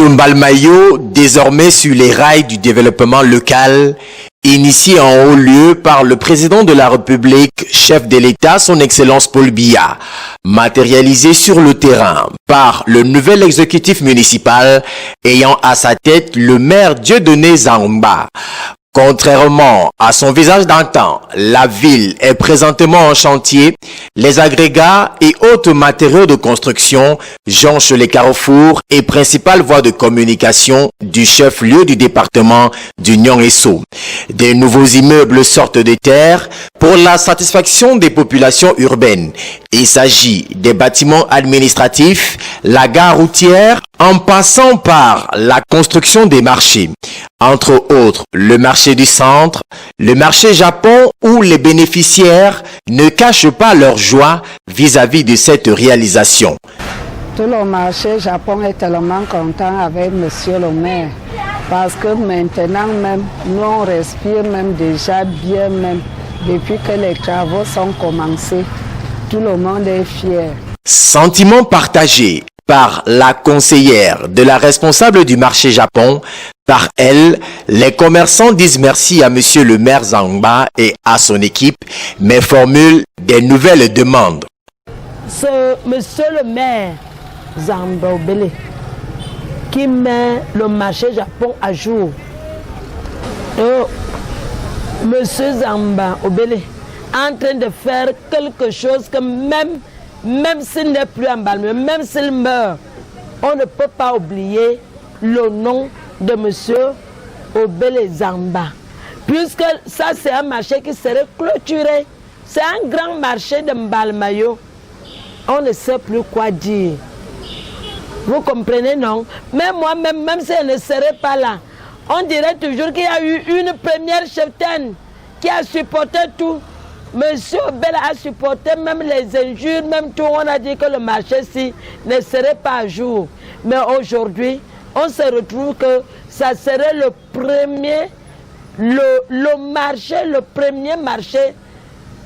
de Mbalmayo, désormais sur les rails du développement local, initié en haut lieu par le président de la République, chef de l'État, son Excellence Paul Biya, matérialisé sur le terrain par le nouvel exécutif municipal ayant à sa tête le maire Dieudonné Zamba. Contrairement à son visage d'antan, la ville est présentement en chantier. Les agrégats et autres matériaux de construction jonchent les carrefours et principales voies de communication du chef-lieu du département du Nyong-Esso. Des nouveaux immeubles sortent de terre pour la satisfaction des populations urbaines. Il s'agit des bâtiments administratifs, la gare routière, en passant par la construction des marchés. Entre autres, le marché du centre, le marché Japon, où les bénéficiaires ne cachent pas leur joie vis-à-vis de cette réalisation. Tout le marché Japon est tellement content avec monsieur le maire parce que maintenant même, nous on respire même déjà bien même depuis que les travaux sont commencés. Tout le monde est fier. Sentiment partagé par la conseillère de la responsable du marché Japon. Par elle, les commerçants disent merci à monsieur le maire Zamba et à son équipe, mais formulent des nouvelles demandes. C'est monsieur le maire Zamba Obele qui met le marché Japon à jour. Monsieur Zamba Obele est en train de faire quelque chose que même s'il n'est plus en Mbalmayo, même s'il meurt, on ne peut pas oublier le nom de monsieur Obele Zamba. Puisque ça c'est un marché qui serait clôturé. C'est un grand marché de Mbalmayo. On ne sait plus quoi dire. Vous comprenez, non? Mais moi-même, même si elle ne serait pas là, on dirait toujours qu'il y a eu une première cheftaine qui a supporté tout. Monsieur Obele a supporté même les injures, même tout. On a dit que le marché-ci ne serait pas à jour. Mais aujourd'hui, on se retrouve que ça serait le premier marché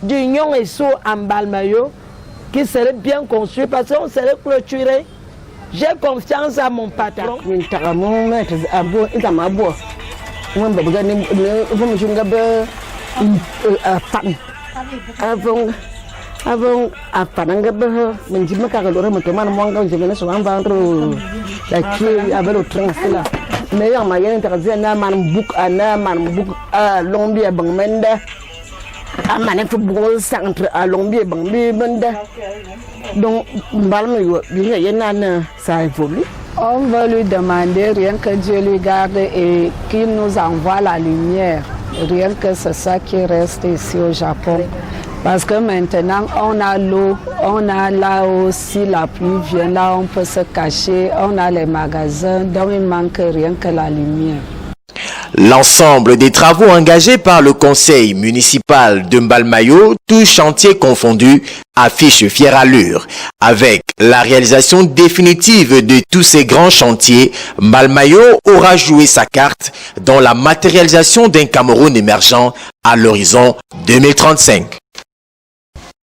du Nyong-Esso en Mbalmayo qui serait bien construit parce qu'on serait clôturé. J'ai confiance à mon patron. Avant apparanga bah menjima kagalora mutemana mwanga njengene so ambandro la qui avait le train là mais ya ma yene taxi na man book a lombia bangmenda a man football centre a lombia bangmenda donc Mbalmayo bien yena ça évolue. On va lui demander rien que Dieu lui garde et qu'il nous envoie la lumière. Rien que c'est ça qui reste ici au Japon. Parce que maintenant, on a l'eau, on a là aussi la pluie vient, là on peut se cacher, on a les magasins, donc il manque rien que la lumière. L'ensemble des travaux engagés par le conseil municipal de Mbalmayo, tous chantiers confondus, affiche fière allure. Avec la réalisation définitive de tous ces grands chantiers, Mbalmayo aura joué sa carte dans la matérialisation d'un Cameroun émergent à l'horizon 2035.